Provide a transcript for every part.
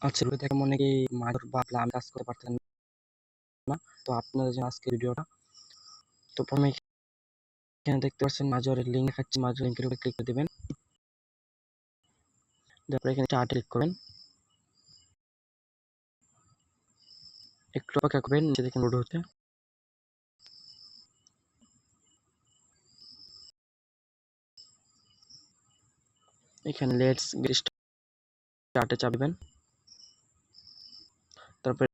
আচ্ছা, ভিডিও দেখে অনেকেই মাদুর বা প্লাম কাজ করতে পারতেন না। তো আপনাদের জন্য আজকের ভিডিওটা। তো প্রথমে এখানে দেখতে পাচ্ছেন মাজরের লিঙ্ক দেখাচ্ছি, মাজর লিঙ্কের উপরে ক্লিক করে দিবেন। তারপরে এখানে স্টার্ট ক্লিক করবেন, একটু অপেক্ষা করবেন, নিচে দেখেন লোড হচ্ছে। এখানে লেটস গেট স্টার্টে চাপবেন। তারপরে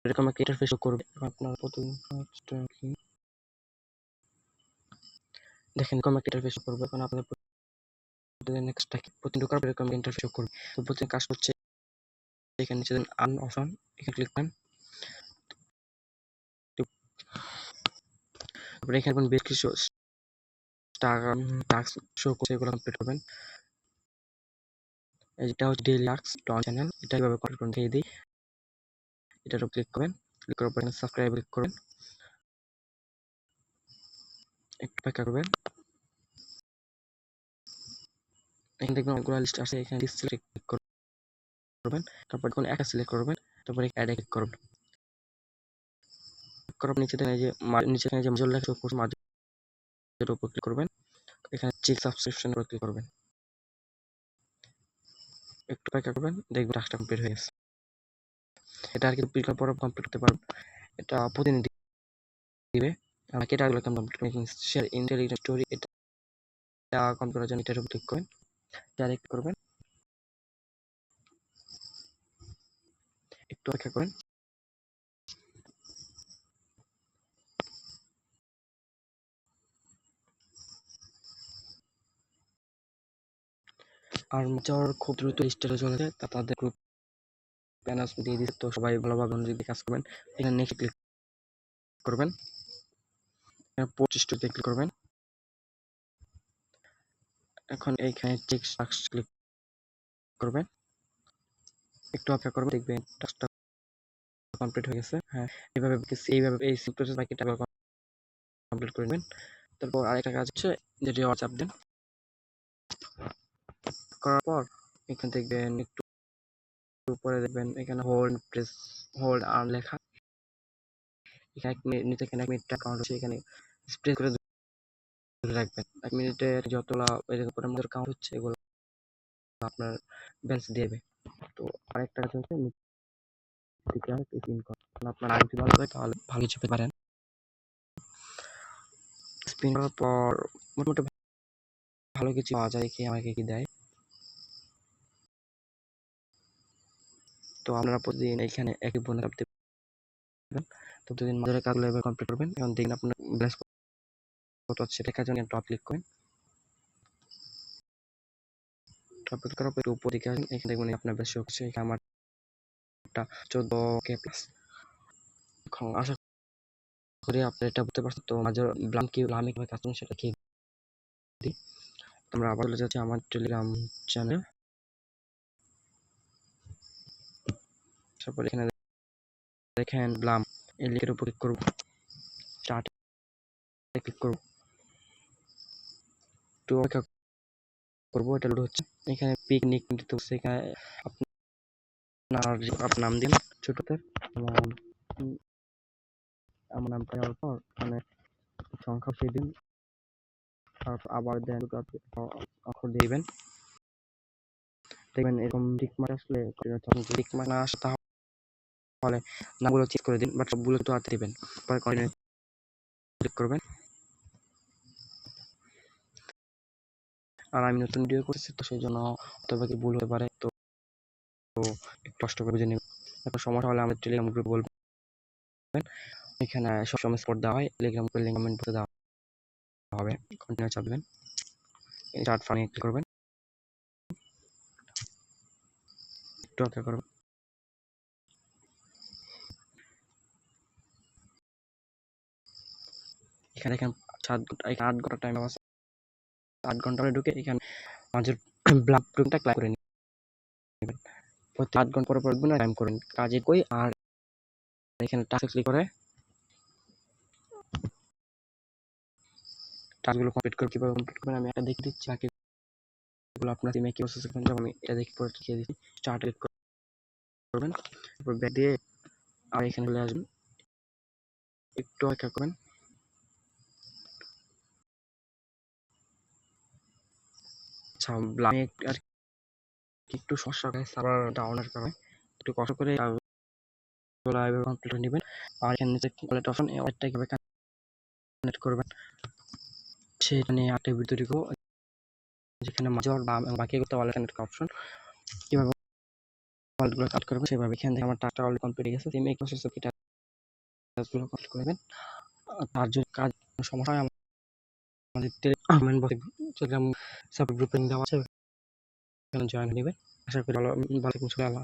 এরকম একটা ইন্টারফেস করবে। আপনার প্রতিদিন দেখেন এরকম একটা ইন্টারফেস করবে। এখন আপনাদের প্রতিদিন নেক্সট প্রতিদিন ঢোকার পর এরকম ইন্টারফেস করবে। তো প্রতিদিন কাজ করছে, এখানে নিচে দেন আর্ন অপশন, এখানে ক্লিক করেন। তারপরে এখানে বেশ কিছু টাস্ক শো করছে, এগুলো কমপ্লিট করবেন। এটা হচ্ছে ডেইলি টাস্ক টন চ্যানেল, এটা কিভাবে কমপ্লিট করতে দেখিয়ে দিই। এটার উপর ক্লিক করবেন, ক্লিক করার পর সাবস্ক্রাইব ক্লিক করবেন, একটু অপেক্ষা করবেন। এখানে দেখবেন অনেকগুলো লিস্ট আছে, এখানে লিস্ট সিলেক্ট ক্লিক করবেন। তারপর কোন একটা সিলেক্ট করবেন, তারপরে অ্যাডে ক্লিক করবেন। করার নিচে দেখেন এই যে নিচে এখানে যে মাজর লেখা শো করছে, মাজরের উপর ক্লিক করবেন। এখানে চেক সাবস্ক্রিপশন উপর ক্লিক করবেন, একটু অপেক্ষা করবেন, দেখবেন টাস্কটা কমপ্লিট হয়ে গেছে। এটা আর কিন্তু ক্লিক পরে কমপ্লিট করতে পারবেন। এটা প্রতিদিন দিবে আমাকে, এটা এগুলো complete making share intelligent story, এটা কমপ্লিট করার জন্য এটার উপর ক্লিক করবেন, ডাইরেক্ট করবেন, একটু অপেক্ষা করেন। আর মাজর খুব দ্রুত স্টারে চলে যায়, তাদের গ্রুপ ব্যানার্স দিয়ে দিচ্ছে, তো সবাই ভালোভাবে অনুযায়ী কাজ করবেন। এখানে নেক্সট ক্লিক করবেন, 25টা ক্লিক করবেন। এখন এইখানে চেক টাস্ক ক্লিক করবেন, একটু অপেক্ষা করবেন, দেখবেন টাস্কটা কমপ্লিট হয়ে গেছে। হ্যাঁ, এইভাবে এই প্রসেস বাকিটা কমপ্লিট করে নেবেন। তারপর আরেকটা কাজ হচ্ছে যে রিওয়ার্ড চাপ দেন, করার পর এখানে দেখবেন একটু উপরে দেখবেন এখানে হোল্ড আর্ন লেখা, এখানে 1 মিনিট নিচে এখানে 1 মিনিট কাউন্ট হচ্ছে, এখানে স্প্রে করে ধরে রাখবেন। 1 মিনিটে যতগুলা এর উপরে আমাদের কাউন্ট হচ্ছে, এগুলো আপনার ব্যালেন্স দিয়ে দেবে। তো আরেকটা কাজ হচ্ছে আপনার আইডি ভালো হয় তাহলে ভালো চেপে পারেন। স্পিন করার পর মোটামুটি ভালো কিছু পাওয়া যায়, কি আমাকে কি দেয়। তো আপনারা প্রতিদিন এখানে একই বোনাস আপনি পাবেন। তো প্রতিদিন মাঝের কাজগুলো এভাবে কমপ্লিট করবেন। এখন দেখবেন আপনার ব্যালেন্স কত হচ্ছে, দেখার জন্য টপ ক্লিক করেন। টপ ক্লিক করার পর উপর দিকে আসেন, এখানে দেখবেন আপনার ব্যালেন্স শো করছে, এখানে আমারটা 14K প্লাস। এখন আশা করি আপনি এটা বুঝতে পারছেন। তো মাঝের ব্লামে কিভাবে কাজ করবেন সেটা কি দিই। আমরা আবার চলে যাচ্ছি আমার টেলিগ্রাম চ্যানেল। তারপর এখানে দেখেন ব্লাম, এই লিঙ্কের উপর ক্লিক করব, স্টার্টে ক্লিক করব, একটু অপেক্ষা করবো, এটা লোড হচ্ছে। এখানে পিকনিক দিতে হচ্ছে, এখানে আপনার নাম দিন ছোটতে, আমার নামটা দেওয়ার পর মানে সংখ্যা সেই দিন, তারপর আবার দেন অক্ষর দিবেন। দেখবেন এরকম টিক মার্ক আসলে টিক মার্ক না আসে তাহলে নামগুলো চেক করে দিন, বাট সবগুলো তো হাতে দিবেন। পরে কন্টিনিউ ক্লিক করবেন। আর আমি নতুন ভিডিও করছি, তো সেই জন্য তবে কি ভুল হতে পারে, তো একটু কষ্ট করে বুঝে নেবেন। এখন সমস্যা হলে আমাদের টেলিগ্রাম গ্রুপ বলবেন, এখানে সবসময় সাপোর্ট দেওয়া হয়, টেলিগ্রাম গ্রুপের লিঙ্ক কমেন্ট বক্সে দেওয়া হবে। কন্টিনিউ চাপবেন, স্টার্ট ফার্মিং ক্লিক করবেন, একটু অপেক্ষা করবেন। এখানে দেখেন 8 ঘন্টা টাইম আছে, 8 ঘন্টা ঢুকে এখানে আমাদের ব্লগ রুমটা ক্লিক করে নেবেন। প্রতি 8 ঘন্টা পরে দেখবেন টাইম করেন কাজে কই। আর এখানে টাস্ক ক্লিক করে টাস্কগুলো কমপ্লিট করে কিভাবে কমপ্লিট করবেন আমি একটা দেখিয়ে দিচ্ছি, বাকিগুলো আপনার সিমে কি প্রসেস করবেন, আমি এটা দেখে পরে দেখিয়ে দিচ্ছি। স্টার্ট ক্লিক করবেন, তারপর ব্যাক দিয়ে আর এখানে চলে আসবেন, একটু অপেক্ষা করবেন। আচ্ছা, আমি আর একটু সমস্যা হয় সার্ভার ডাউনের কারণে, একটু কষ্ট করে এভাবে কমপ্লিট করে নেবেন। আর এখানে নিচে ওয়ালেট অপশন, এই ওয়ালেটটা কিভাবে কানেক্ট করবেন সেটা নিয়ে একটা ভিডিও দিব, যেখানে মাঝে বা বাকি করতে ওয়ালেট কানেক্ট অপশন কিভাবে ওয়ালেটগুলো কানেক্ট করবেন সেভাবে। এখান থেকে আমার টাকা অলরেডি কমপ্লিট হয়ে গেছে। এই প্রসেসে কি টাস্কগুলো কমপ্লিট করবেন। তার যদি কাজ সমস্যা হয় আমাদের টেলিগ্রাম টেলিগ্রাম সাপোর্ট গ্রুপে দেওয়া আছে, জয়েন নেবেন। আশা করি ভালো ভালো কিছু আল্লাহ।